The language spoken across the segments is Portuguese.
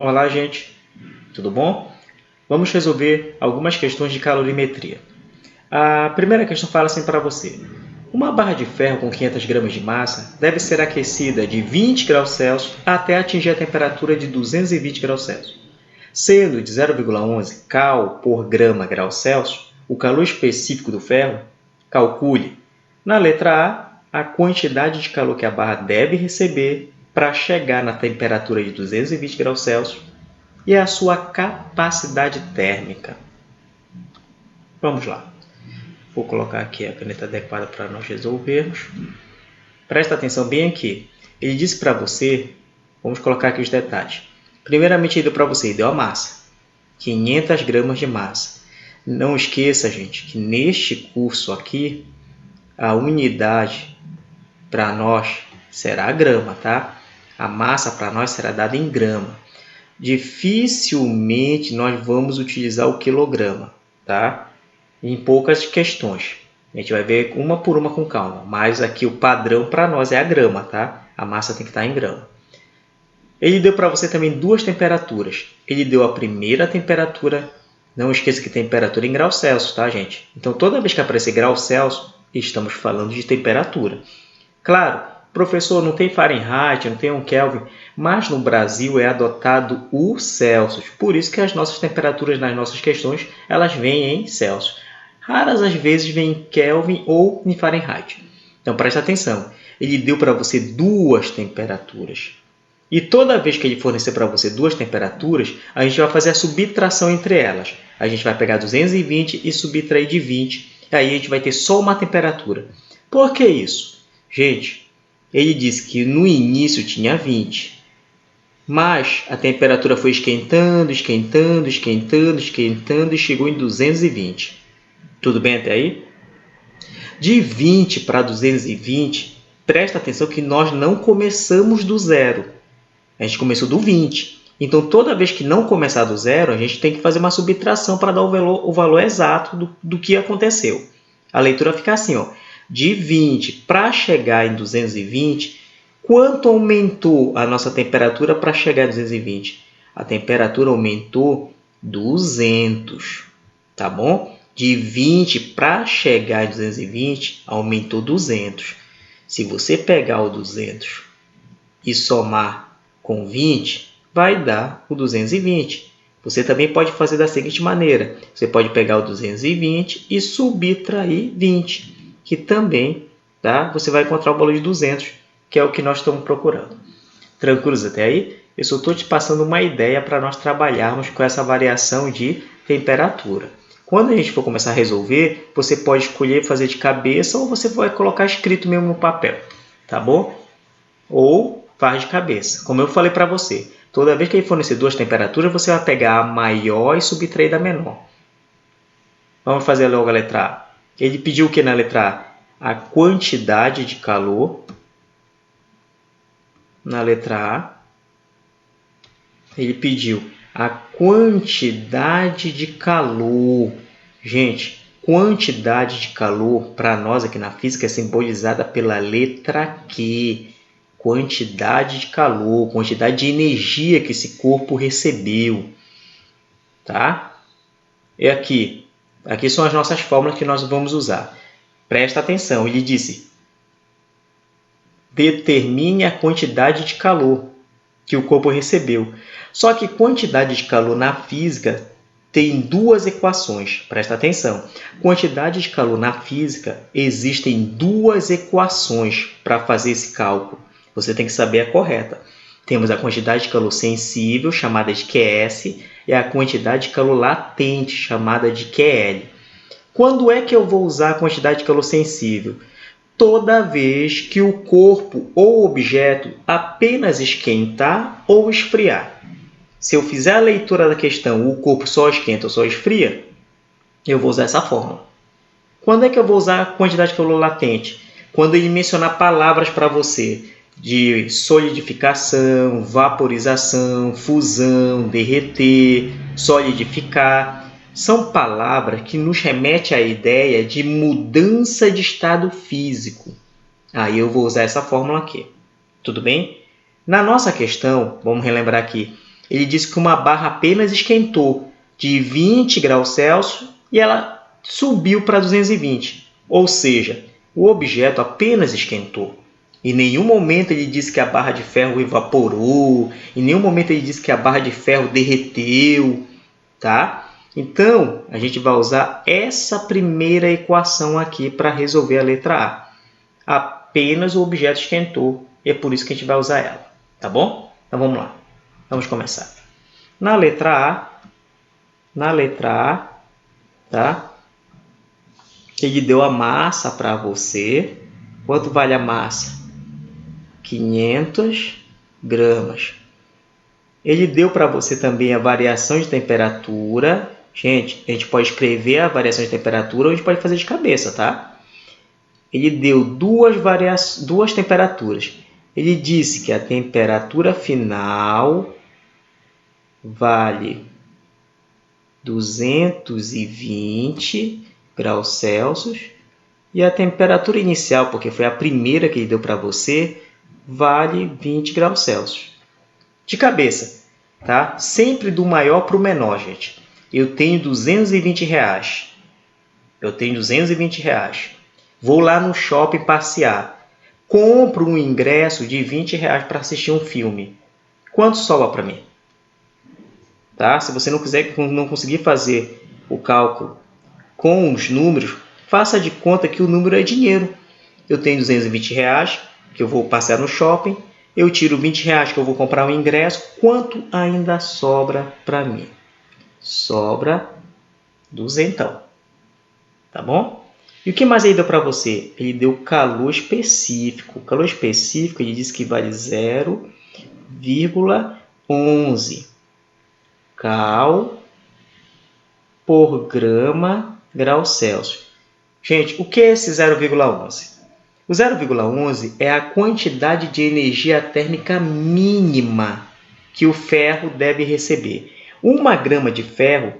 Olá, gente. Tudo bom? Vamos resolver algumas questões de calorimetria. A primeira questão fala assim para você. Uma barra de ferro com 500 gramas de massa deve ser aquecida de 20 graus Celsius até atingir a temperatura de 220 graus Celsius. Sendo de 0,11 cal por grama grau Celsius o calor específico do ferro, calcule, na letra A, a quantidade de calor que a barra deve receber para chegar na temperatura de 220 graus Celsius e a sua capacidade térmica. Vamos lá. Vou colocar aqui a caneta adequada para nós resolvermos. Presta atenção bem aqui. Ele disse para você, vamos colocar aqui os detalhes. Primeiramente, ele deu para você, deu a massa. 500 gramas de massa. Não esqueça, gente, que neste curso aqui, a unidade para nós será a grama, tá? A massa para nós será dada em grama. Dificilmente nós vamos utilizar o quilograma, tá? Em poucas questões. A gente vai ver uma por uma com calma, mas aqui o padrão para nós é a grama, tá? A massa tem que estar em grama. Ele deu para você também duas temperaturas. Ele deu a primeira temperatura, não esqueça que temperatura em graus Celsius, tá, gente? Então, toda vez que aparecer graus Celsius, estamos falando de temperatura. Claro, professor, não tem Fahrenheit, não tem um Kelvin, mas no Brasil é adotado o Celsius. Por isso que as nossas temperaturas nas nossas questões, elas vêm em Celsius. Raras às vezes vêm em Kelvin ou em Fahrenheit. Então, preste atenção. Ele deu para você duas temperaturas. E toda vez que ele fornecer para você duas temperaturas, a gente vai fazer a subtração entre elas. A gente vai pegar 220 e subtrair de 20. E aí a gente vai ter só uma temperatura. Por que isso? Gente, ele disse que no início tinha 20. Mas a temperatura foi esquentando, esquentando, esquentando, esquentando e chegou em 220. Tudo bem até aí? De 20 para 220, presta atenção que nós não começamos do zero. A gente começou do 20. Então, toda vez que não começar do zero, a gente tem que fazer uma subtração para dar o valor exato do que aconteceu. A leitura fica assim, ó. De 20 para chegar em 220, quanto aumentou a nossa temperatura para chegar em 220? A temperatura aumentou 200, tá bom? De 20 para chegar em 220, aumentou 200. Se você pegar o 200 e somar com 20, vai dar o 220. Você também pode fazer da seguinte maneira. Você pode pegar o 220 e subtrair 20, que também você vai encontrar o valor de 200, que é o que nós estamos procurando. Tranquilos até aí? Eu só estou te passando uma ideia para nós trabalharmos com essa variação de temperatura. Quando a gente for começar a resolver, você pode escolher fazer de cabeça ou você vai colocar escrito mesmo no papel, tá bom? Ou faz de cabeça. Como eu falei para você, toda vez que ele fornecer duas temperaturas, você vai pegar a maior e subtrair da menor. Vamos fazer logo a letra A. Ele pediu o que na letra A? A quantidade de calor. Na letra A, ele pediu a quantidade de calor. Gente, quantidade de calor, para nós aqui na física, é simbolizada pela letra Q. Quantidade de calor, quantidade de energia que esse corpo recebeu. Tá? E aqui são as nossas fórmulas que nós vamos usar. Presta atenção, ele disse: determine a quantidade de calor que o corpo recebeu. Só que quantidade de calor na física tem duas equações. Presta atenção. Quantidade de calor na física, existem duas equações para fazer esse cálculo. Você tem que saber a correta. Temos a quantidade de calor sensível, chamada de QS, e a quantidade de calor latente, chamada de QL. Quando é que eu vou usar a quantidade de calor sensível? Toda vez que o corpo ou objeto apenas esquentar ou esfriar. Se eu fizer a leitura da questão, o corpo só esquenta ou só esfria, eu vou usar essa fórmula. Quando é que eu vou usar a quantidade de calor latente? Quando ele mencionar palavras para você de solidificação, vaporização, fusão, derreter, solidificar. São palavras que nos remetem à ideia de mudança de estado físico. Aí eu vou usar essa fórmula aqui. Tudo bem? Na nossa questão, vamos relembrar aqui, Ele disse que uma barra apenas esquentou de 20 graus Celsius e ela subiu para 220. Ou seja, o objeto apenas esquentou. Em nenhum momento ele disse que a barra de ferro evaporou, em nenhum momento ele disse que a barra de ferro derreteu, tá? Então, a gente vai usar essa primeira equação aqui para resolver a letra A. Apenas o objeto esquentou e é por isso que a gente vai usar ela, tá bom? Então vamos lá, vamos começar. Na letra A, tá? Ele deu a massa para você. Quanto vale a massa? 500 gramas. Ele deu para você também a variação de temperatura. Gente, a gente pode escrever a variação de temperatura ou a gente pode fazer de cabeça, tá? Ele deu duas temperaturas. Ele disse que a temperatura final vale 220 graus Celsius e a temperatura inicial, porque foi a primeira que ele deu para você, vale 20 graus Celsius. De cabeça, tá? Sempre do maior para o menor, gente. Eu tenho R$220. Vou lá no shopping passear. Compro um ingresso de R$20 para assistir um filme. Quanto sobra para mim? Tá? Se você não conseguir fazer o cálculo com os números, faça de conta que o número é dinheiro. Eu tenho R$220 que eu vou passear no shopping. Eu tiro R$20 que eu vou comprar um ingresso. Quanto ainda sobra para mim? Sobra 200. Tá bom? E o que mais ele deu para você? Ele deu calor específico. O calor específico ele diz que vale 0,11 cal por grama grau Celsius. Gente, o que é esse 0,11? O 0,11 é a quantidade de energia térmica mínima que o ferro deve receber. 1 grama de ferro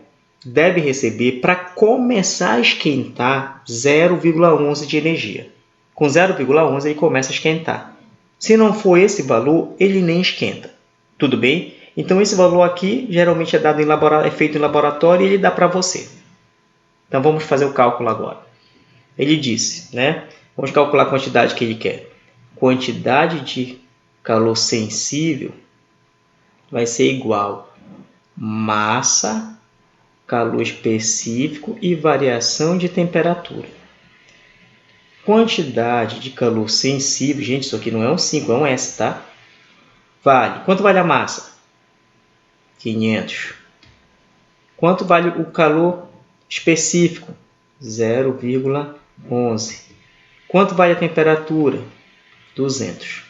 deve receber, para começar a esquentar, 0,11 de energia. Com 0,11 ele começa a esquentar. Se não for esse valor, ele nem esquenta. Tudo bem? Então, esse valor aqui geralmente é feito em laboratório e ele dá para você. Então, vamos fazer o cálculo agora. Ele disse, né? Vamos calcular a quantidade que ele quer. Quantidade de calor sensível vai ser igual massa, calor específico e variação de temperatura. Quantidade de calor sensível, gente, isso aqui não é um 5, é um S, tá? Vale. Quanto vale a massa? 500. Quanto vale o calor específico? 0,11. Quanto vale a temperatura? 200.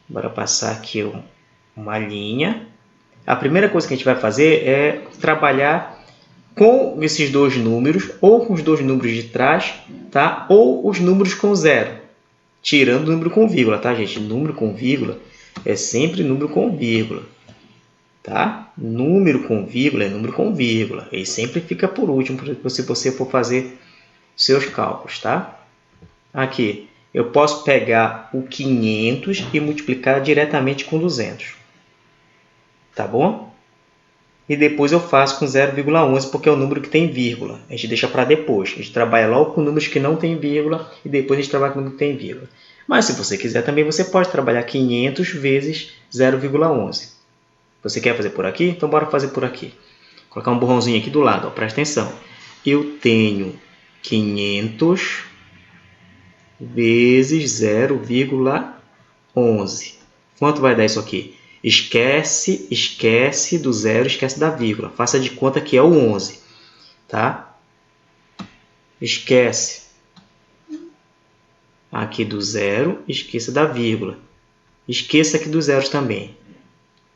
Bora passar aqui uma linha. A primeira coisa que a gente vai fazer é trabalhar com esses dois números, ou com os dois números de trás, tá? Ou os números com zero, tirando o número com vírgula, tá, gente? Número com vírgula é sempre número com vírgula, tá? Número com vírgula é número com vírgula. Ele sempre fica por último, se você for fazer seus cálculos, tá? Aqui, eu posso pegar o 500 e multiplicar diretamente com 200. Tá bom? E depois eu faço com 0,11, porque é o número que tem vírgula. A gente deixa para depois. A gente trabalha logo com números que não tem vírgula e depois a gente trabalha com número que tem vírgula. Mas se você quiser também, você pode trabalhar 500 vezes 0,11. Você quer fazer por aqui? Então, bora fazer por aqui. Vou colocar um borrãozinho aqui do lado. Ó, presta atenção. Eu tenho 500 vezes 0,11. Quanto vai dar isso aqui? Esquece do zero, esquece da vírgula. Faça de conta que é o 11. Tá? Esquece aqui do zero, esqueça da vírgula. Esqueça aqui dos zeros também.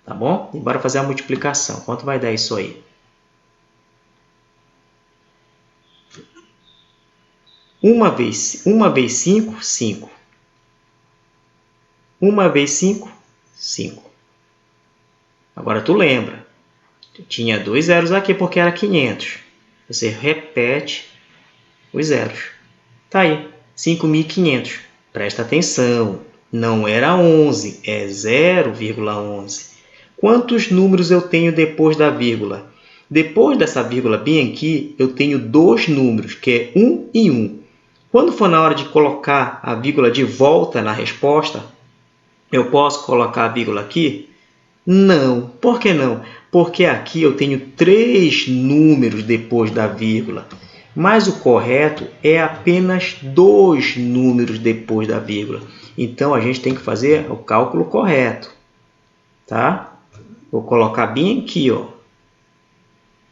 Tá bom? E bora fazer a multiplicação. Quanto vai dar isso aí? 1 vezes 5, 5. 1 vezes 5, 5. Agora tu lembra. Tinha 2 zeros aqui porque era 500. Você repete os zeros. Tá aí. 5.500. Presta atenção. Não era 11, é 0,11. Quantos números eu tenho depois da vírgula? Depois dessa vírgula bem aqui, eu tenho dois números, que é 1 e 1. Quando for na hora de colocar a vírgula de volta na resposta, eu posso colocar a vírgula aqui? Não. Por que não? Porque aqui eu tenho 3 números depois da vírgula. Mas o correto é apenas 2 números depois da vírgula. Então, a gente tem que fazer o cálculo correto. Tá? Vou colocar bem aqui, ó.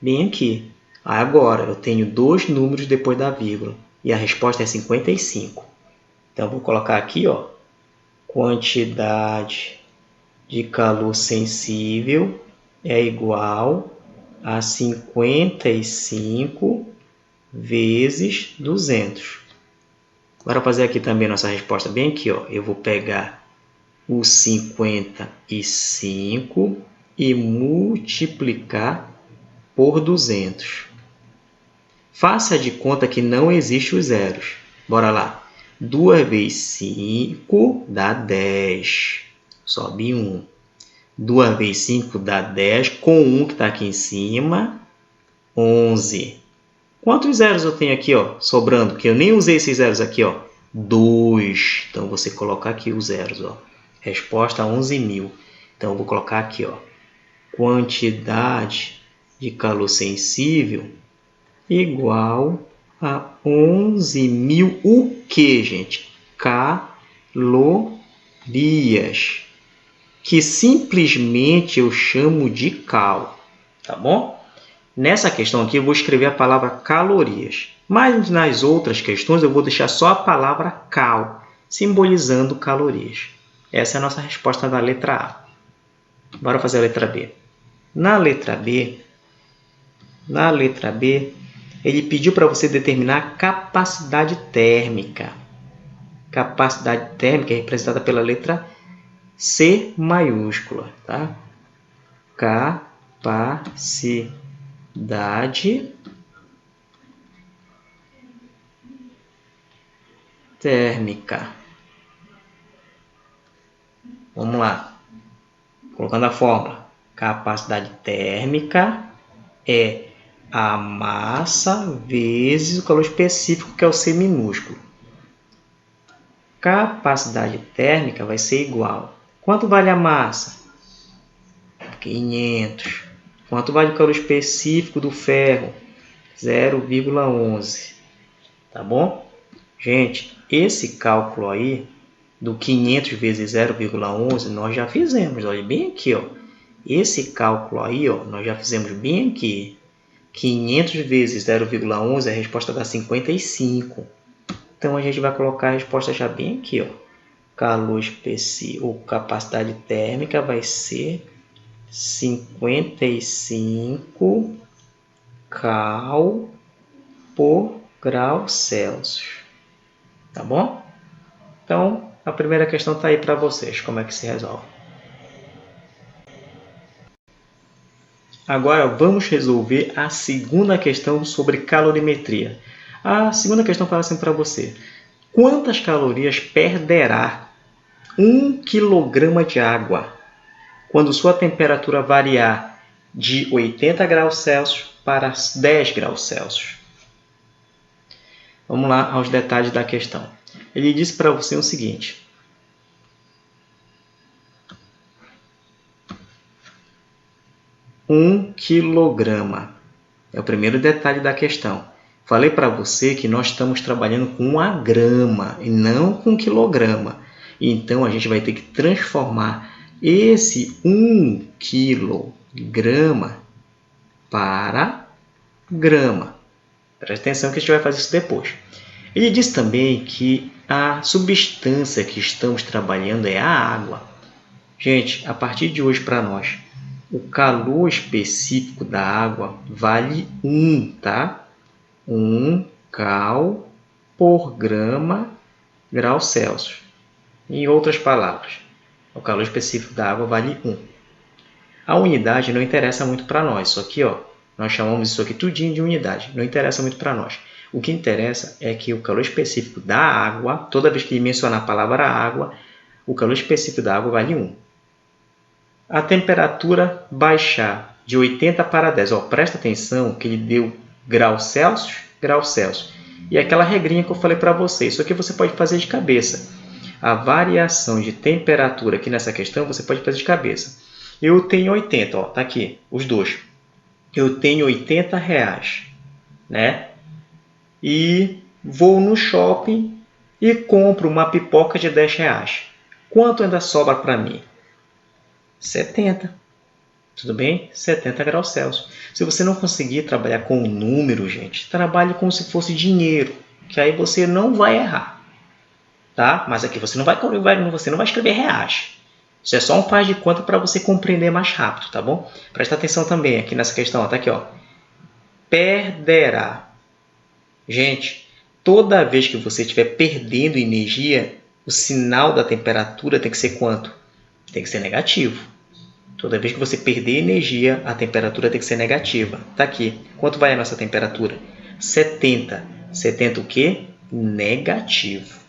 Bem aqui. Agora, eu tenho 2 números depois da vírgula. E a resposta é 55. Então, vou colocar aqui, ó. Quantidade de calor sensível é igual a 55 vezes 200. Agora, fazer aqui também nossa resposta bem aqui, ó. Eu vou pegar o 55 e multiplicar por 200. Faça de conta que não existe os zeros. Bora lá. 2 vezes 5 dá 10. Sobe 1. 2 vezes 5 dá 10. Com 1 que está aqui em cima, 11. Quantos zeros eu tenho aqui, ó, sobrando? Porque eu nem usei esses zeros aqui, ó. 2. Então, você coloca aqui os zeros, ó. Resposta 11.000. Então, eu vou colocar aqui, ó. Quantidade de calor sensível igual a 11.000 o quê, gente? Calorias. Que simplesmente eu chamo de cal. Tá bom? Nessa questão aqui eu vou escrever a palavra calorias. Mas nas outras questões eu vou deixar só a palavra cal, simbolizando calorias. Essa é a nossa resposta da letra A. Bora fazer a letra B. Na letra B, ele pediu para você determinar a capacidade térmica. Capacidade térmica é representada pela letra C maiúscula. Tá? Capacidade térmica. Vamos lá. Colocando a fórmula. Capacidade térmica é a massa vezes o calor específico, que é o C minúsculo. Capacidade térmica vai ser igual. Quanto vale a massa? 500. Quanto vale o calor específico do ferro? 0,11. Tá bom? Gente, esse cálculo aí, do 500 vezes 0,11, nós já fizemos. Olha bem aqui, ó. Esse cálculo aí, ó, nós já fizemos bem aqui. 500 vezes 0,11, a resposta dá 55. Então, a gente vai colocar a resposta já bem aqui, ó. Calor específico, ou capacidade térmica vai ser 55 cal por grau Celsius. Tá bom? Então, a primeira questão está aí para vocês. Como é que se resolve? Agora, vamos resolver a segunda questão sobre calorimetria. A segunda questão fala assim para você. Quantas calorias perderá 1 kg de água quando sua temperatura variar de 80 graus Celsius para 10 graus Celsius? Vamos lá aos detalhes da questão. Ele disse para você o seguinte. Um quilograma. É o primeiro detalhe da questão. Falei para você que nós estamos trabalhando com a grama e não com quilograma. Então, a gente vai ter que transformar esse 1 quilograma para grama. Preste atenção que a gente vai fazer isso depois. Ele diz também que a substância que estamos trabalhando é a água. Gente, a partir de hoje para nós, o calor específico da água vale 1, tá? 1 cal por grau Celsius. Em outras palavras, o calor específico da água vale 1. A unidade não interessa muito para nós. Isso aqui, ó, nós chamamos isso aqui tudinho de unidade. Não interessa muito para nós. O que interessa é que o calor específico da água, toda vez que mencionar a palavra água, o calor específico da água vale 1. a temperatura baixar de 80 para 10, presta atenção que ele deu graus Celsius, e aquela regrinha que eu falei para vocês, isso aqui você pode fazer de cabeça. A variação de temperatura aqui nessa questão você pode fazer de cabeça. Eu tenho 80, tá aqui, os dois. Eu tenho R$80, né? E vou no shopping e compro uma pipoca de R$10. Quanto ainda sobra para mim? 70. Tudo bem? 70 graus Celsius. Se você não conseguir trabalhar com o número, gente, trabalhe como se fosse dinheiro, que aí você não vai errar. Tá? Mas aqui você não vai escrever reais. Isso é só um faz de conta para você compreender mais rápido, tá bom? Presta atenção também aqui nessa questão, tá aqui, ó. Perderá. Gente, toda vez que você estiver perdendo energia, o sinal da temperatura tem que ser quanto? Tem que ser negativo. Toda vez que você perder energia, a temperatura tem que ser negativa. Tá aqui. Quanto vai a nossa temperatura? 70. 70 o quê? Negativo.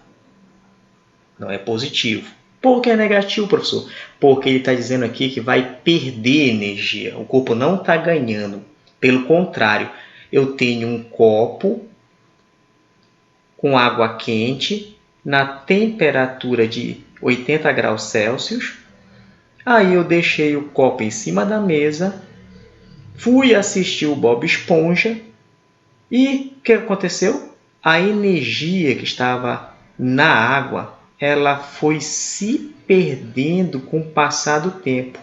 Não é positivo. Por que é negativo, professor? Porque ele está dizendo aqui que vai perder energia. O corpo não está ganhando. Pelo contrário, eu tenho um copo com água quente na temperatura de 80 graus Celsius. Aí eu deixei o copo em cima da mesa, fui assistir o Bob Esponja e o que aconteceu? A energia que estava na água, ela foi se perdendo com o passar do tempo.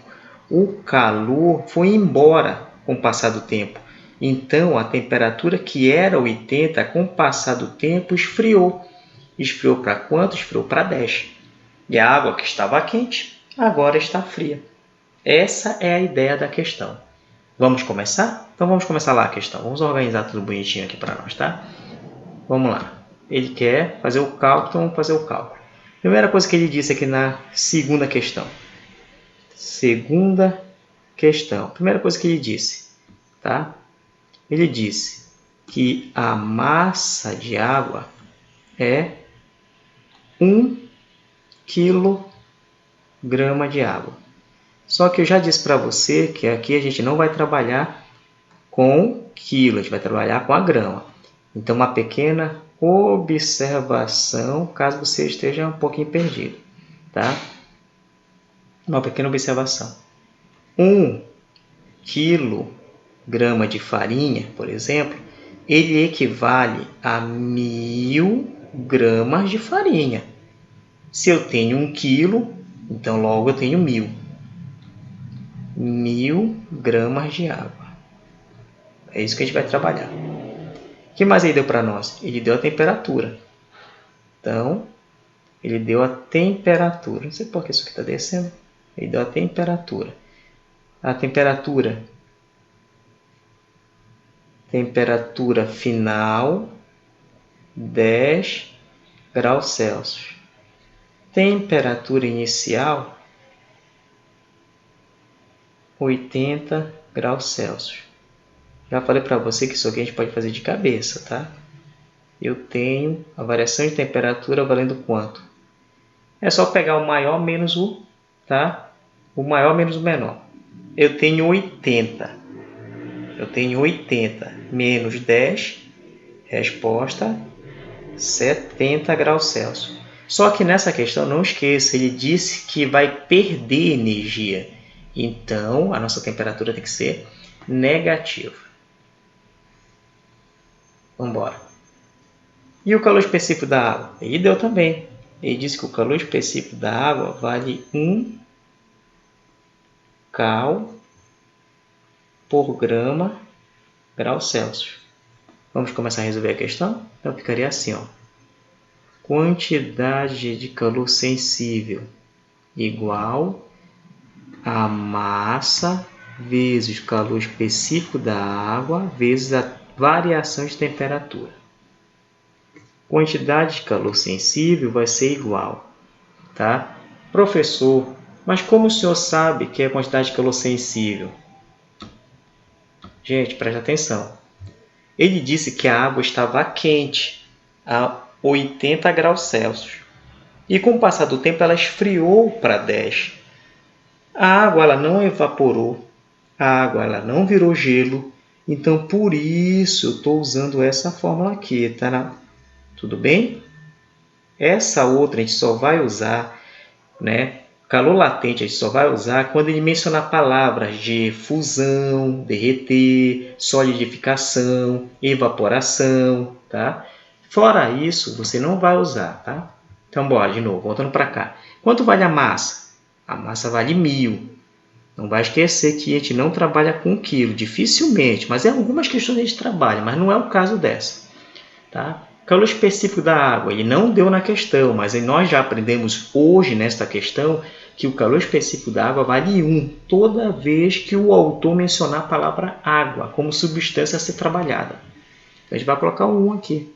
O calor foi embora com o passar do tempo. Então, a temperatura que era 80, com o passar do tempo, esfriou. Esfriou para quanto? Esfriou para 10. E a água que estava quente, agora está fria. Essa é a ideia da questão. Vamos começar? Então, vamos começar lá a questão. Vamos organizar tudo bonitinho aqui para nós, tá? Vamos lá. Ele quer fazer o cálculo, então vamos fazer o cálculo. Primeira coisa que ele disse aqui na segunda questão. Segunda questão. Primeira coisa que ele disse, tá? Ele disse que a massa de água é 1 quilograma de água. Só que eu já disse para você que aqui a gente não vai trabalhar com quilo, a gente vai trabalhar com a grama. Então, uma pequena observação, caso você esteja um pouquinho perdido, tá? Uma pequena observação. 1 quilograma de farinha, por exemplo, ele equivale a 1000 gramas de farinha. Se eu tenho 1 quilo, então logo eu tenho 1000. 1000 gramas de água. É isso que a gente vai trabalhar. O que mais ele deu para nós? Ele deu a temperatura. Então, ele deu a temperatura. Não sei por que isso aqui está descendo. Ele deu a temperatura. A temperatura final, 10 graus Celsius. Temperatura inicial, 80 graus Celsius. Já falei para você que isso aqui a gente pode fazer de cabeça, tá? Eu tenho a variação de temperatura valendo quanto? É só pegar o maior menos o, tá? O maior menos o menor. Eu tenho 80. Eu tenho 80 menos 10, resposta 70 graus Celsius. Só que nessa questão, não esqueça, ele disse que vai perder energia. Então, a nossa temperatura tem que ser negativa. Vamos embora. E o calor específico da água? Ele deu também. Ele disse que o calor específico da água vale 1 cal por graus Celsius. Vamos começar a resolver a questão? Então, ficaria assim, ó. Quantidade de calor sensível igual a massa vezes o calor específico da água vezes a variação de temperatura. Quantidade de calor sensível vai ser igual, tá? Professor, mas como o senhor sabe que é a quantidade de calor sensível? Gente, preste atenção. Ele disse que a água estava quente, a 80 graus Celsius. E com o passar do tempo ela esfriou para 10. A água ela não evaporou, a água ela não virou gelo, então por isso eu estou usando essa fórmula aqui, tá? Tudo bem? Essa outra a gente só vai usar, né? Calor latente a gente só vai usar quando ele mencionar palavras de fusão, derreter, solidificação, evaporação, tá? Fora isso, você não vai usar, tá? Então, bora de novo, voltando para cá. Quanto vale a massa? A massa vale 1000. Não vai esquecer que a gente não trabalha com quilo, dificilmente, mas em algumas questões a gente trabalha, mas não é o caso dessa, tá? Calor específico da água, ele não deu na questão, mas nós já aprendemos hoje nesta questão que o calor específico da água vale 1 toda vez que o autor mencionar a palavra água como substância a ser trabalhada. Então, a gente vai colocar um 1 aqui,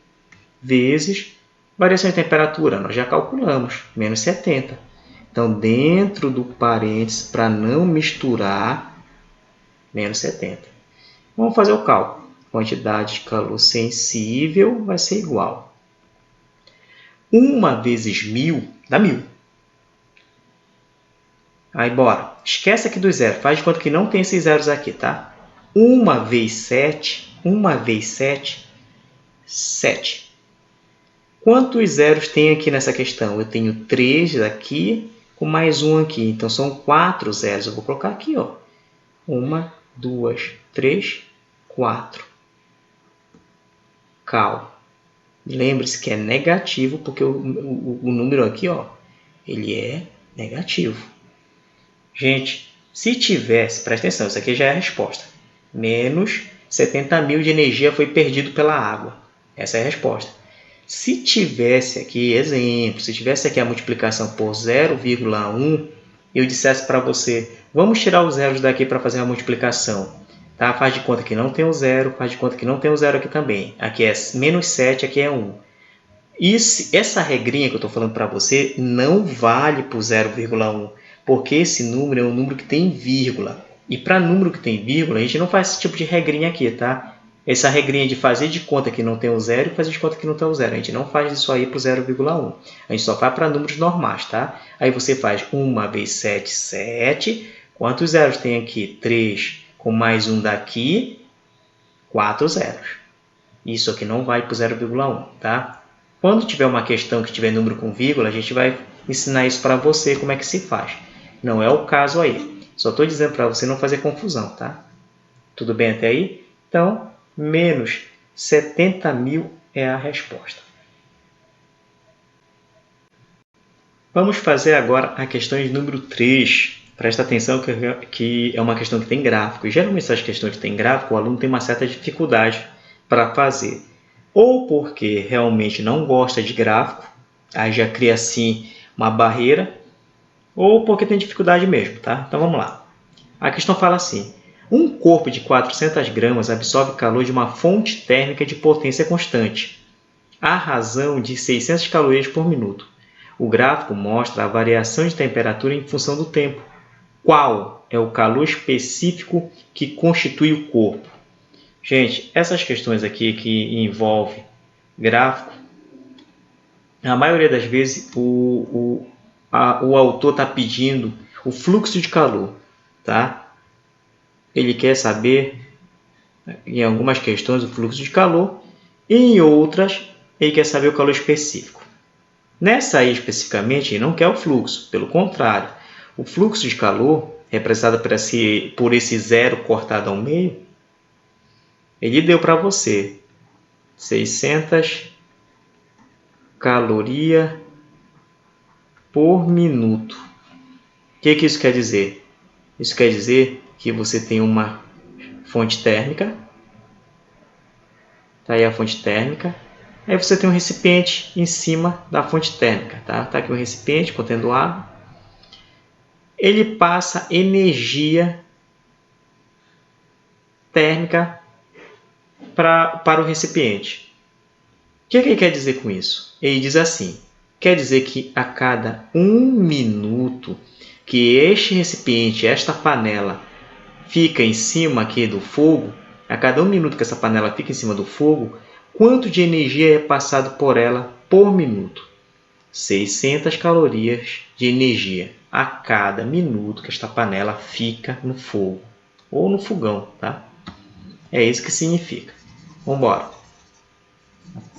vezes variação de temperatura, nós já calculamos, menos 70. Então, dentro do parênteses, para não misturar, menos 70. Vamos fazer o cálculo. Quantidade de calor sensível vai ser igual. 1 vezes 1000 dá 1000. Aí, bora. Esquece aqui dos zeros. Faz de conta que não tem esses zeros aqui, tá? 1 vezes 7. 1 vezes 7. 7. Quantos zeros tem aqui nessa questão? Eu tenho 3 aqui com mais 1 aqui. Então, são 4 zeros. Eu vou colocar aqui, ó. 1, 2, 3, 4. Cal. Lembre-se que é negativo, porque o número aqui, ó, ele é negativo. Gente, se tivesse, presta atenção, isso aqui já é a resposta. Menos 70.000 de energia foi perdido pela água. Essa é a resposta. Se tivesse aqui, exemplo, se tivesse aqui a multiplicação por 0,1, eu dissesse para você, vamos tirar os zeros daqui para fazer a multiplicação. Tá? Faz de conta que não tem o zero, faz de conta que não tem o zero aqui também. Aqui é menos 7, aqui é 1. Essa regrinha que eu estou falando para você não vale para o 0,1, porque esse número é um número que tem vírgula. E para número que tem vírgula, a gente não faz esse tipo de regrinha aqui, tá? Essa regrinha de fazer de conta que não tem o zero e fazer de conta que não tem o zero. A gente não faz isso aí para o 0,1. A gente só faz para números normais, tá? Aí você faz 1 vezes 7, 7. Quantos zeros tem aqui? 3. Com mais 1 daqui, 4 zeros. Isso aqui não vai para o 0,1, tá? Quando tiver uma questão que tiver número com vírgula, a gente vai ensinar isso para você, como é que se faz. Não é o caso aí. Só estou dizendo para você não fazer confusão, tá? Tudo bem até aí? Então, menos 70.000 é a resposta. Vamos fazer agora a questão de número 3. Presta atenção que é uma questão que tem gráfico. E geralmente essas questões que tem gráfico, o aluno tem uma certa dificuldade para fazer. Ou porque realmente não gosta de gráfico, aí já cria assim uma barreira, ou porque tem dificuldade mesmo, tá? Então vamos lá. A questão fala assim: um corpo de 400 gramas absorve calor de uma fonte térmica de potência constante, à razão de 600 calorias por minuto. O gráfico mostra a variação de temperatura em função do tempo. Qual é o calor específico que constitui o corpo? Gente, essas questões aqui que envolvem gráfico, a maioria das vezes o autor está pedindo o fluxo de calor, tá? Ele quer saber, em algumas questões, o fluxo de calor, e em outras, ele quer saber o calor específico. Nessa aí, especificamente, ele não quer o fluxo, pelo contrário. O fluxo de calor, representado por esse zero cortado ao meio, ele deu para você 600 calorias por minuto. O que isso quer dizer? Isso quer dizer que você tem uma fonte térmica. Tá aí a fonte térmica. Aí você tem um recipiente em cima da fonte térmica. Tá aqui o recipiente contendo água. Ele passa energia térmica para o recipiente. O que ele quer dizer com isso? Ele diz assim: quer dizer que a cada 1 minuto que este recipiente, esta panela, fica em cima aqui do fogo, a cada 1 minuto que essa panela fica em cima do fogo, quanto de energia é passado por ela por minuto? 600 calorias de energia. a cada minuto que esta panela fica no fogo ou no fogão, tá? É isso que significa. Vamos embora.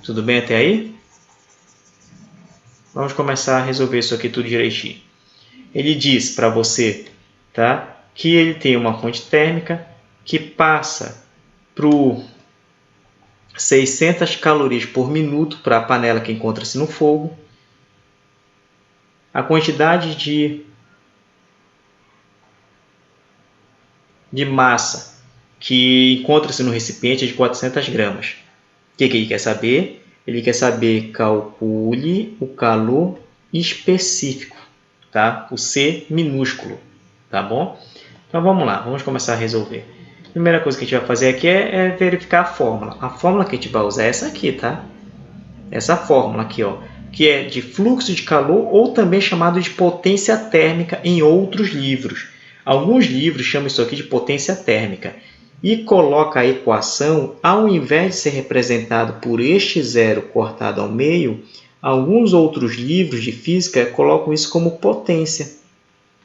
Tudo bem até aí? Vamos começar a resolver isso aqui tudo direitinho. Ele diz para você, tá, que ele tem uma fonte térmica que passa para 600 calorias por minuto para a panela que encontra-se no fogo. A quantidade de massa que encontra-se no recipiente é de 400 gramas. O que ele quer saber? Ele quer saber, calcule o calor específico, tá? O C minúsculo, tá bom? Então vamos lá, vamos começar a resolver. A primeira coisa que a gente vai fazer aqui é verificar a fórmula. A fórmula que a gente vai usar é essa aqui, tá? Essa fórmula aqui, ó, que é de fluxo de calor ou também chamado de potência térmica em outros livros. Alguns livros chamam isso aqui de potência térmica e coloca a equação, ao invés de ser representado por este zero cortado ao meio, alguns outros livros de física colocam isso como potência,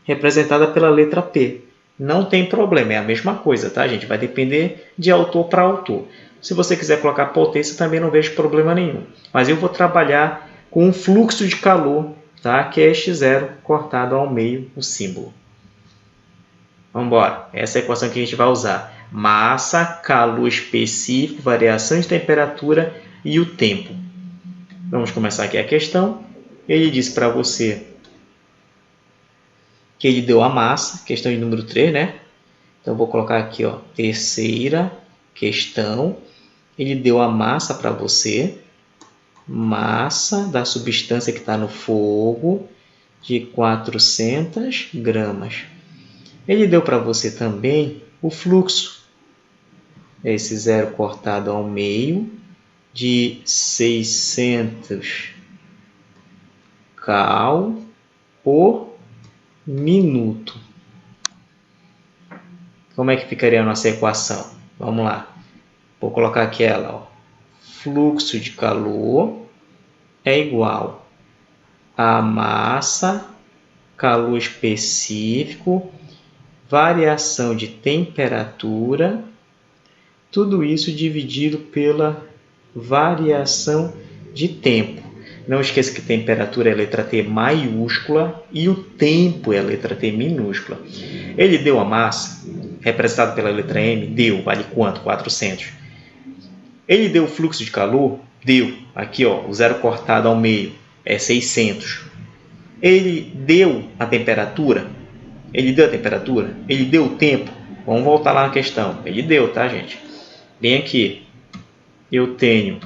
representada pela letra P. Não tem problema, é a mesma coisa, tá, gente? Vai depender de autor para autor. Se você quiser colocar potência, também não vejo problema nenhum. Mas eu vou trabalhar com um fluxo de calor, tá? Que é este zero cortado ao meio, o símbolo. Vamos embora. Essa é a equação que a gente vai usar. Massa, calor específico, variação de temperatura e o tempo. Vamos começar aqui a questão. Ele diz para você que ele deu a massa, questão de número 3, né? Então, vou colocar aqui, ó, terceira questão. Ele deu a massa para você, massa da substância que está no fogo, de 400 gramas. Ele deu para você também o fluxo, esse zero cortado ao meio, de 600 cal por minuto. Como é que ficaria a nossa equação? Vamos lá. Vou colocar aqui ela, ó. Fluxo de calor é igual a massa, calor específico, variação de temperatura, tudo isso dividido pela variação de tempo. Não esqueça que temperatura é letra T maiúscula e o tempo é letra T minúscula. Ele deu a massa, representado pela letra M, deu, vale quanto? 400. Ele deu o fluxo de calor, deu, aqui ó, o zero cortado ao meio, é 600. Ele deu a temperatura, ele deu o tempo. Vamos voltar lá na questão. Ele deu, tá, gente? Bem aqui, eu tenho,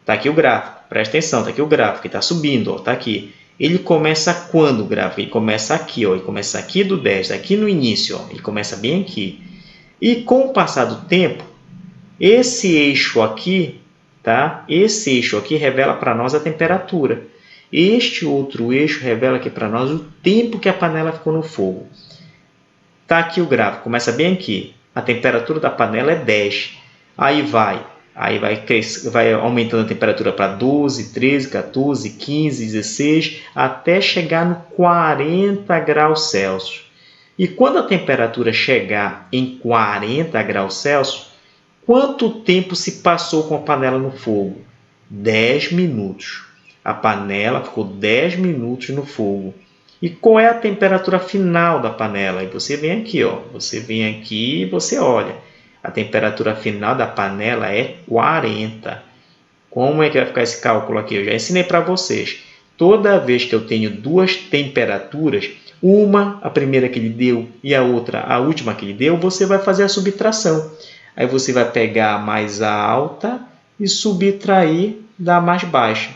tá aqui o gráfico, presta atenção, tá aqui o gráfico, está subindo, ó, tá aqui. Ele começa quando o gráfico? Ele começa aqui, ó, ele começa aqui do 10, aqui no início, ó, ele começa bem aqui. E com o passar do tempo, esse eixo aqui, tá? Esse eixo aqui revela para nós a temperatura. Este outro eixo revela aqui para nós o tempo que a panela ficou no fogo. Tá aqui o gráfico, começa bem aqui. A temperatura da panela é 10. Aí vai aumentando a temperatura para 12, 13, 14, 15, 16, até chegar no 40 graus Celsius. E quando a temperatura chegar em 40 graus Celsius, quanto tempo se passou com a panela no fogo? 10 minutos. A panela ficou 10 minutos no fogo. E qual é a temperatura final da panela? E você vem aqui, ó. Você vem aqui e você olha. A temperatura final da panela é 40. Como é que vai ficar esse cálculo aqui? Eu já ensinei para vocês. Toda vez que eu tenho duas temperaturas, uma, a primeira que ele deu, e a outra, a última que ele deu, você vai fazer a subtração. Aí você vai pegar a mais alta e subtrair da mais baixa.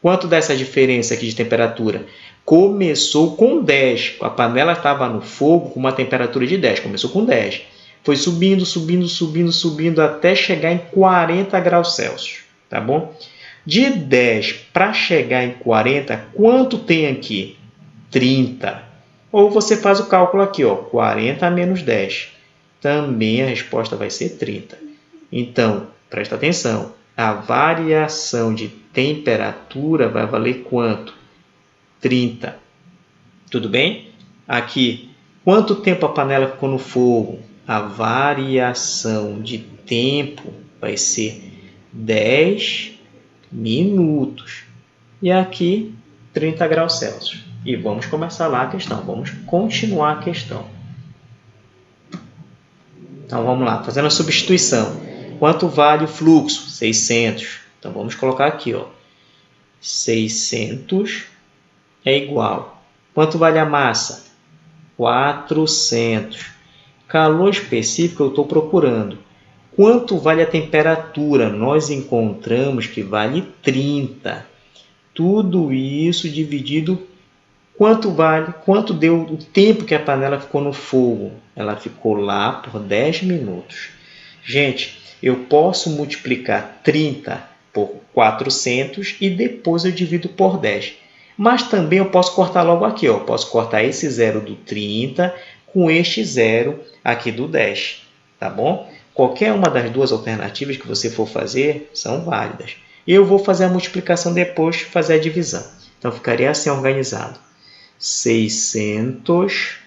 Quanto dá essa diferença aqui de temperatura? Começou com 10. A panela estava no fogo com uma temperatura de 10. Começou com 10. Foi subindo, subindo, subindo, subindo até chegar em 40 graus Celsius. Tá bom? De 10 para chegar em 40, quanto tem aqui? 30. Ou você faz o cálculo aqui, ó, 40 menos 10. Também a resposta vai ser 30. Então, presta atenção. A variação de temperatura vai valer quanto? 30. Tudo bem? Aqui, quanto tempo a panela ficou no fogo? A variação de tempo vai ser 10 minutos. E aqui, 30 graus Celsius. E vamos começar lá a questão. Vamos continuar a questão. Então, vamos lá. Fazendo a substituição. Quanto vale o fluxo? 600. Então, vamos colocar aqui, ó. 600 é igual. Quanto vale a massa? 400. Calor específico eu estou procurando. Quanto vale a temperatura? Nós encontramos que vale 30. Tudo isso dividido, quanto vale? Quanto deu o tempo que a panela ficou no fogo? Ela ficou lá por 10 minutos. Gente, eu posso multiplicar 30 por 400 e depois eu divido por 10. Mas também eu posso cortar logo aqui, ó. Posso cortar esse zero do 30 com este zero aqui do 10, tá bom? Qualquer uma das duas alternativas que você for fazer são válidas. Eu vou fazer a multiplicação depois, fazer a divisão. Então, ficaria assim organizado. 600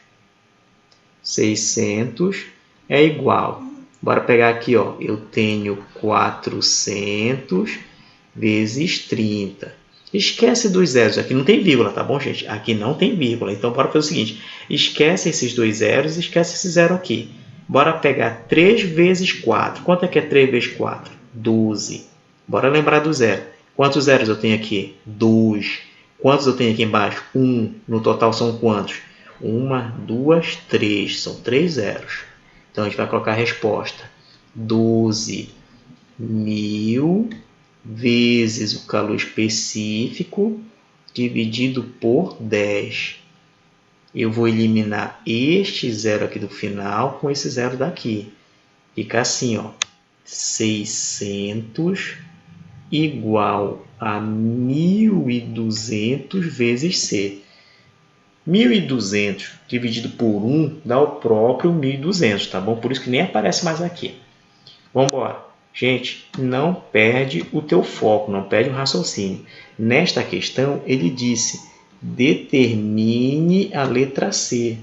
é igual. Bora pegar aqui, ó. Eu tenho 400 vezes 30. Esquece dos zeros. Aqui não tem vírgula, tá bom, gente? Aqui não tem vírgula. Então, bora fazer o seguinte. Esquece esses dois zeros e esquece esse zero aqui. Bora pegar 3 vezes 4. Quanto é que é 3 vezes 4? 12. Bora lembrar do zero. Quantos zeros eu tenho aqui? 2. Quantos eu tenho aqui embaixo? 1. No total são quantos? 1, 2, 3. São 3 zeros. Então, a gente vai colocar a resposta. 12.000 vezes o calor específico dividido por 10. Eu vou eliminar este zero aqui do final com esse zero daqui. Fica assim, ó. 600 igual a 1.200 vezes C. 1.200 dividido por 1 dá o próprio 1.200, tá bom? Por isso que nem aparece mais aqui. Vamos embora. Gente, não perde o teu foco, não perde o raciocínio. Nesta questão, ele disse, determine a letra C.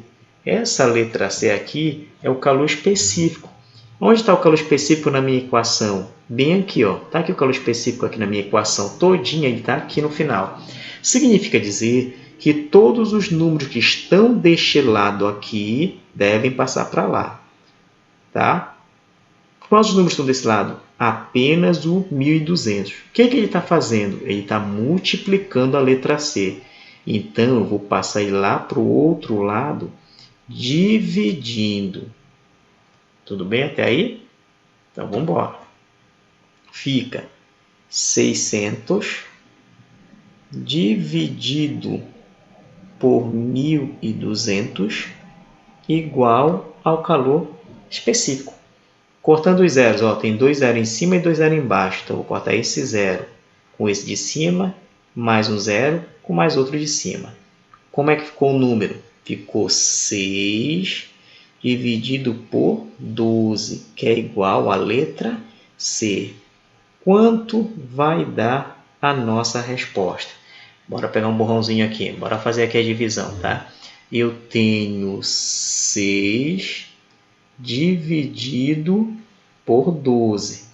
Essa letra C aqui é o calor específico. Onde está o calor específico na minha equação? Bem aqui, ó. Está aqui o calor específico aqui na minha equação todinha, ele está aqui no final. Significa dizer que todos os números que estão deste lado aqui devem passar para lá. Tá? Quantos números estão desse lado? Apenas o 1.200. O que ele está fazendo? Ele está multiplicando a letra C. Então, eu vou passar ele lá para o outro lado, dividindo. Tudo bem até aí? Então, vamos embora. Fica 600 dividido por 1.200 igual ao calor específico. Cortando os zeros, ó, tem 2 zeros em cima e 2 zeros embaixo. Então, vou cortar esse zero com esse de cima, mais um zero com mais outro de cima. Como é que ficou o número? Ficou 6 dividido por 12, que é igual à letra C. Quanto vai dar a nossa resposta? Bora pegar um borrãozinho aqui. Bora fazer aqui a divisão, tá? Eu tenho 6 dividido por 12.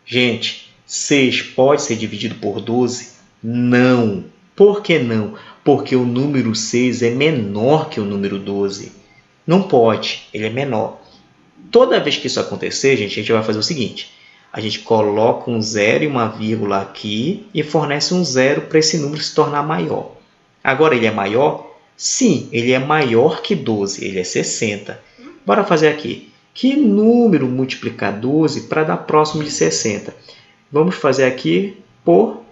Gente, 6 pode ser dividido por 12? Não. Por que não? Porque o número 6 é menor que o número 12. Não pode, ele é menor. Toda vez que isso acontecer, gente, a gente vai fazer o seguinte. A gente coloca um zero e uma vírgula aqui e fornece um zero para esse número se tornar maior. Agora, ele é maior? Sim, ele é maior que 12, ele é 60. Bora fazer aqui. Que número multiplicar 12 para dar próximo de 60? Vamos fazer aqui por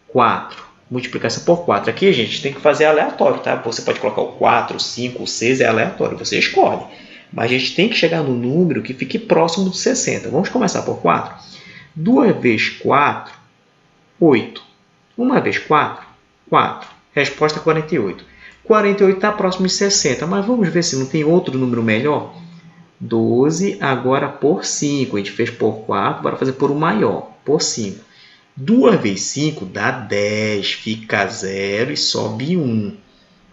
4. Multiplicação por 4. Aqui, gente, tem que fazer aleatório, tá? Você pode colocar o 4, o 5, o 6, é aleatório. Você escolhe. Mas a gente tem que chegar no número que fique próximo de 60. Vamos começar por 4. 2 vezes 4, 8. 1 vezes 4, 4. Resposta 48. 48 está próximo de 60, mas vamos ver se não tem outro número melhor. 12 agora por 5. A gente fez por 4, bora fazer por um maior, por 5. 2 vezes 5 dá 10, fica 0 e sobe 1.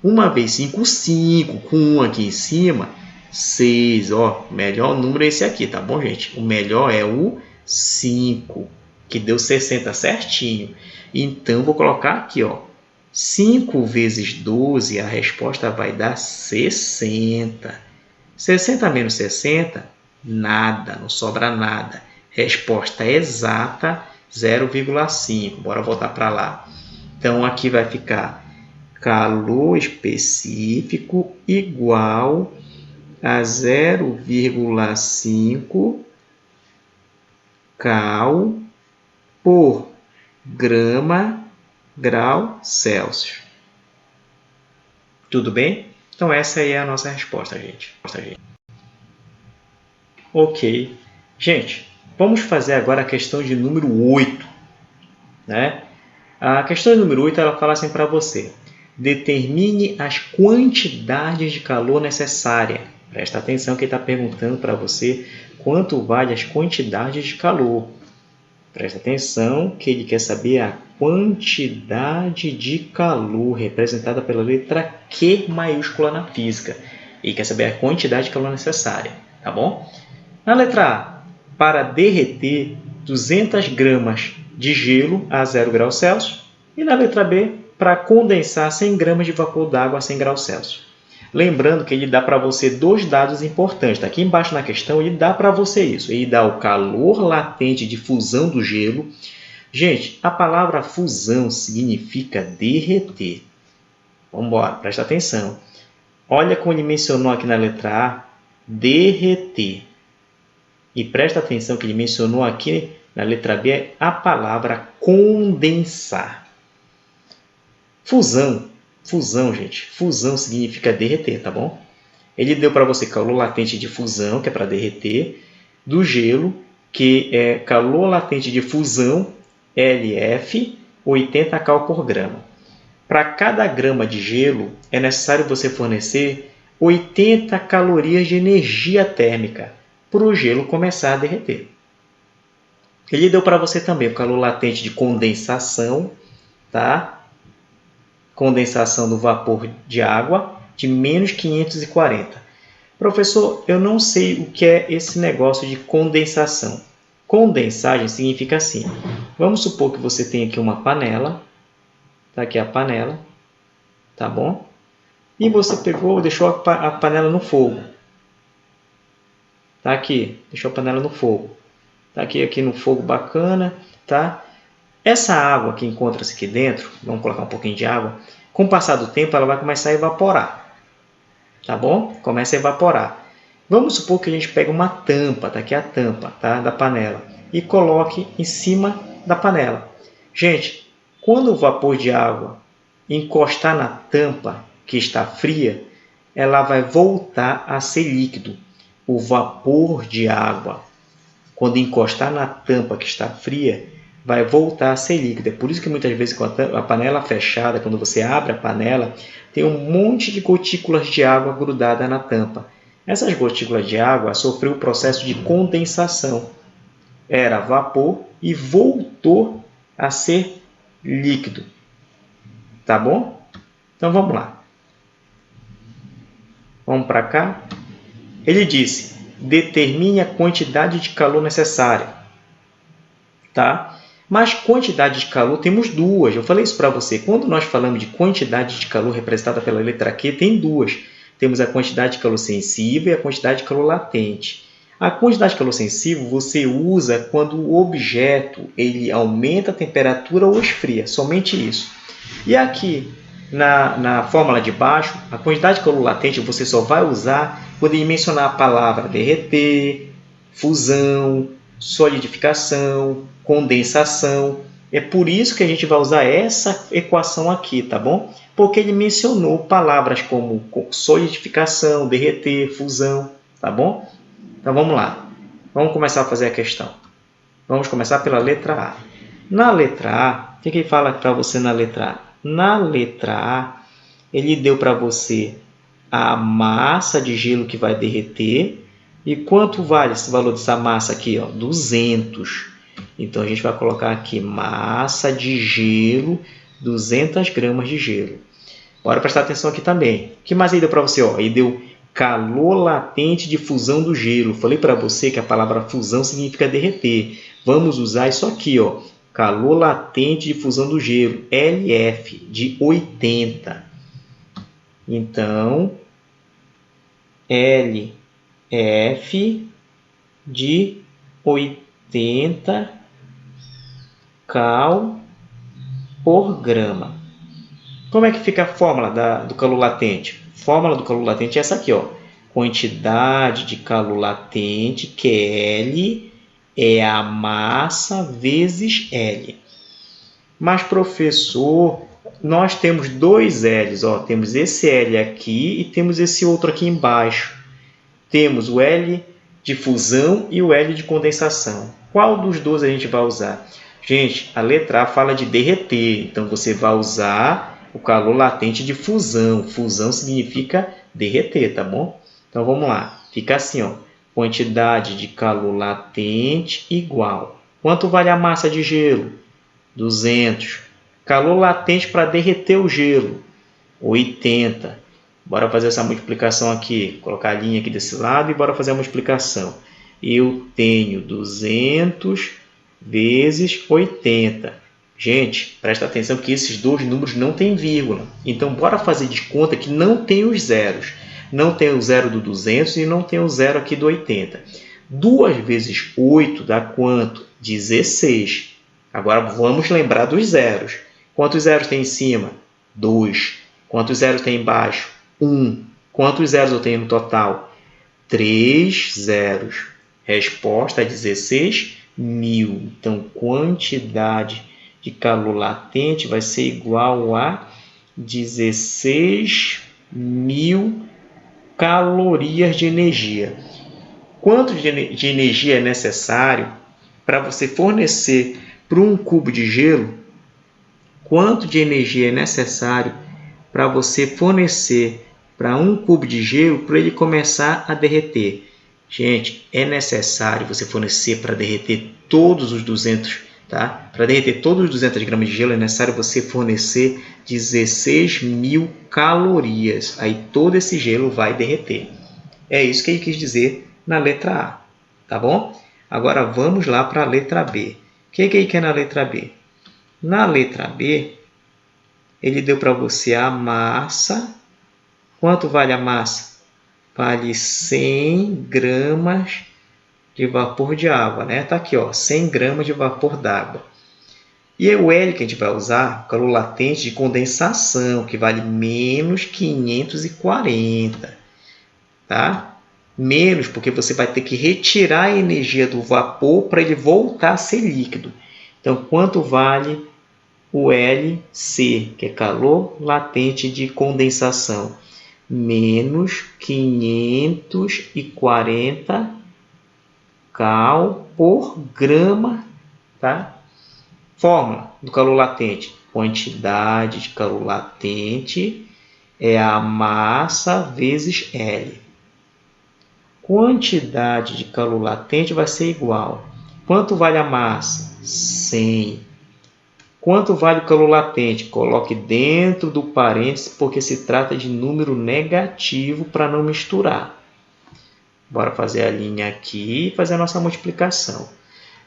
Uma vez 5, 5. Com 1 aqui em cima, 6. Ó, o melhor número é esse aqui, tá bom, gente? O melhor é o 5, que deu 60 certinho. Então, vou colocar aqui, ó. 5 vezes 12, a resposta vai dar 60. 60 menos 60, nada, não sobra nada. Resposta exata, 0,5. Bora voltar para lá. Então, aqui vai ficar calor específico igual a 0,5 cal por grama grau Celsius. Tudo bem? Então, essa aí é a nossa resposta, gente. Ok. Gente, vamos fazer agora a questão de número 8. Né? A questão de número 8, ela fala assim para você. Determine as quantidades de calor necessárias. Presta atenção que ele está perguntando para você quanto vale as quantidades de calor. Presta atenção que ele quer saber a quantidade de calor representada pela letra Q maiúscula na física. Ele quer saber a quantidade de calor necessária, tá bom? Na letra A, para derreter 200 gramas de gelo a 0 graus Celsius. E na letra B, para condensar 100 gramas de vapor d'água a 100 graus Celsius. Lembrando que ele dá para você dois dados importantes. Aqui embaixo na questão, ele dá para você isso. Ele dá o calor latente de fusão do gelo. Gente, a palavra fusão significa derreter. Vamos embora, presta atenção. Olha como ele mencionou aqui na letra A, derreter. E presta atenção que ele mencionou aqui na letra B a palavra condensar. Fusão, gente. Fusão significa derreter, tá bom? Ele deu para você calor latente de fusão, que é para derreter, do gelo, que é calor latente de fusão, LF, 80 cal por grama. Para cada grama de gelo, é necessário você fornecer 80 calorias de energia térmica para o gelo começar a derreter. Ele deu para você também o calor latente de condensação, tá? Condensação do vapor de água de menos 540. Professor, eu não sei o que é esse negócio de condensação. Condensagem significa assim. Vamos supor que você tem aqui uma panela. Está aqui a panela. Tá bom? E você pegou, deixou a panela no fogo. Tá aqui, deixou a panela no fogo. Tá aqui no fogo bacana, tá? Essa água que encontra-se aqui dentro, vamos colocar um pouquinho de água, com o passar do tempo ela vai começar a evaporar. Tá bom? Começa a evaporar. Vamos supor que a gente pega uma tampa, tá aqui a tampa, tá, da panela, e coloque em cima da panela. Gente, quando o vapor de água encostar na tampa que está fria, ela vai voltar a ser líquido. O vapor de água, quando encostar na tampa que está fria, vai voltar a ser líquido. É por isso que muitas vezes com a panela fechada, quando você abre a panela, tem um monte de gotículas de água grudada na tampa. Essas gotículas de água sofreu o processo de condensação. Era vapor e voltou a ser líquido. Tá bom? Então vamos lá. Vamos para cá. Ele disse, determine a quantidade de calor necessária. Tá? Mas quantidade de calor temos duas. Eu falei isso para você. Quando nós falamos de quantidade de calor representada pela letra Q, tem duas. Temos a quantidade de calor sensível e a quantidade de calor latente. A quantidade de calor sensível você usa quando o objeto ele aumenta a temperatura ou esfria. Somente isso. E aqui, na fórmula de baixo, a quantidade de calor latente você só vai usar quando ele mencionar a palavra derreter, fusão, solidificação, condensação. É por isso que a gente vai usar essa equação aqui, tá bom? Porque ele mencionou palavras como solidificação, derreter, fusão, tá bom? Então vamos lá. Vamos começar a fazer a questão. Vamos começar pela letra A. Na letra A, o que ele fala para você na letra A? Na letra A, ele deu para você a massa de gelo que vai derreter. E quanto vale esse valor dessa massa aqui? Ó, 200. Então, a gente vai colocar aqui massa de gelo, 200 gramas de gelo. Bora prestar atenção aqui também. O que mais aí deu para você? Ó, aí deu calor latente de fusão do gelo. Falei para você que a palavra fusão significa derreter. Vamos usar isso aqui, ó. Calor latente de fusão do gelo, LF, de 80. Então, LF de 80 cal por grama. Como é que fica a fórmula do calor latente? A fórmula do calor latente é essa aqui, ó. Quantidade de calor latente, que L, é a massa vezes L. Mas, professor, nós temos dois L's. Ó. Temos esse L aqui e temos esse outro aqui embaixo. Temos o L de fusão e o L de condensação. Qual dos dois a gente vai usar? Gente, a letra A fala de derreter. Então, você vai usar o calor latente de fusão. Fusão significa derreter, tá bom? Então, vamos lá. Fica assim, ó. Quantidade de calor latente igual. Quanto vale a massa de gelo? 200. Calor latente para derreter o gelo? 80. Bora fazer essa multiplicação aqui. Colocar a linha aqui desse lado e bora fazer a multiplicação. Eu tenho 200 vezes 80. Gente, presta atenção que esses dois números não têm vírgula. Então, bora fazer de conta que não tem os zeros. Não tem o zero do 200 e não tem o zero aqui do 80. 2 vezes 8 dá quanto? 16. Agora, vamos lembrar dos zeros. Quantos zeros tem em cima? 2. Quantos zeros tem embaixo? 1. Quantos zeros eu tenho no total? 3 zeros. Resposta é 16.000. Então, quantidade de calor latente vai ser igual a 16.000 calorias de energia. Quanto de energia é necessário para você fornecer para um cubo de gelo? Quanto de energia é necessário para você fornecer para um cubo de gelo para ele começar a derreter? Gente, é necessário você fornecer para derreter todos os 200, tá? Para derreter todos os 200 gramas de gelo é necessário você fornecer 16.000 calorias. Aí todo esse gelo vai derreter. É isso que ele quis dizer na letra A, tá bom? Agora vamos lá para a letra B. O que ele quer na letra B? Na letra B, ele deu para você a massa. Quanto vale a massa? Vale 100 gramas de vapor de água, né? Tá aqui, ó, 100 gramas de vapor d'água. E o L que a gente vai usar, o calor latente de condensação, que vale menos 540, tá? Menos porque você vai ter que retirar a energia do vapor para ele voltar a ser líquido. Então, quanto vale o LC, que é calor latente de condensação? Menos 540 cal por grama, tá? Fórmula do calor latente. Quantidade de calor latente é a massa vezes L. Quantidade de calor latente vai ser igual. Quanto vale a massa? 100. Quanto vale o calor latente? Coloque dentro do parênteses, porque se trata de número negativo para não misturar. Bora fazer a linha aqui e fazer a nossa multiplicação.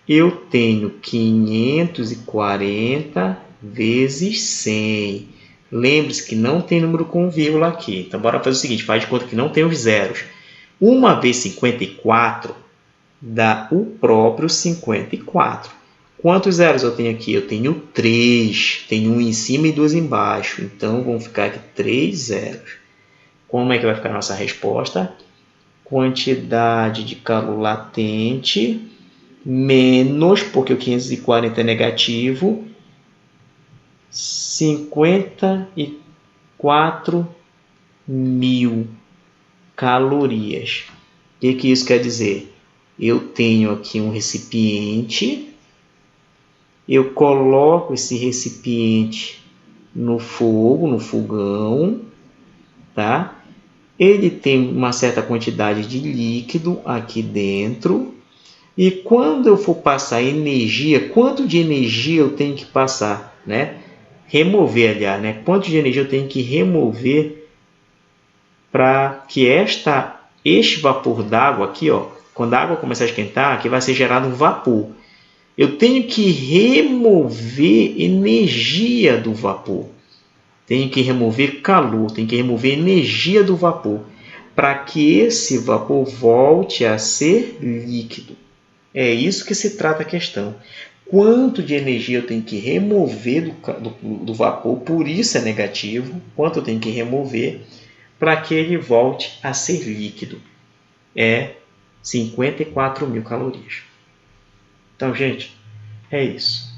Eu tenho 540 vezes 100. Lembre-se que não tem número com vírgula aqui. Então, bora fazer o seguinte, faz de conta que não tem os zeros. 1 vezes 54 dá o próprio 54. Quantos zeros eu tenho aqui? Eu tenho 3. Tenho um em cima e 2 embaixo. Então, vão ficar aqui 3 zeros. Como é que vai ficar a nossa resposta? Quantidade de calor latente menos, porque o 540 é negativo, 54.000 calorias. O que isso quer dizer? Eu tenho aqui um recipiente. Eu coloco esse recipiente no fogo, no fogão, tá? Ele tem uma certa quantidade de líquido aqui dentro. E quando eu for passar energia, quanto de energia eu tenho que passar, né? remover, aliás, né? Quanto de energia eu tenho que remover para que este vapor d'água aqui, ó, quando a água começar a esquentar, aqui vai ser gerado um vapor. Eu tenho que remover energia do vapor. Tenho que remover calor, tenho que remover energia do vapor para que esse vapor volte a ser líquido. É isso que se trata a questão. Quanto de energia eu tenho que remover do vapor, por isso é negativo, quanto eu tenho que remover para que ele volte a ser líquido. É 54.000 calorias. Então, gente, é isso.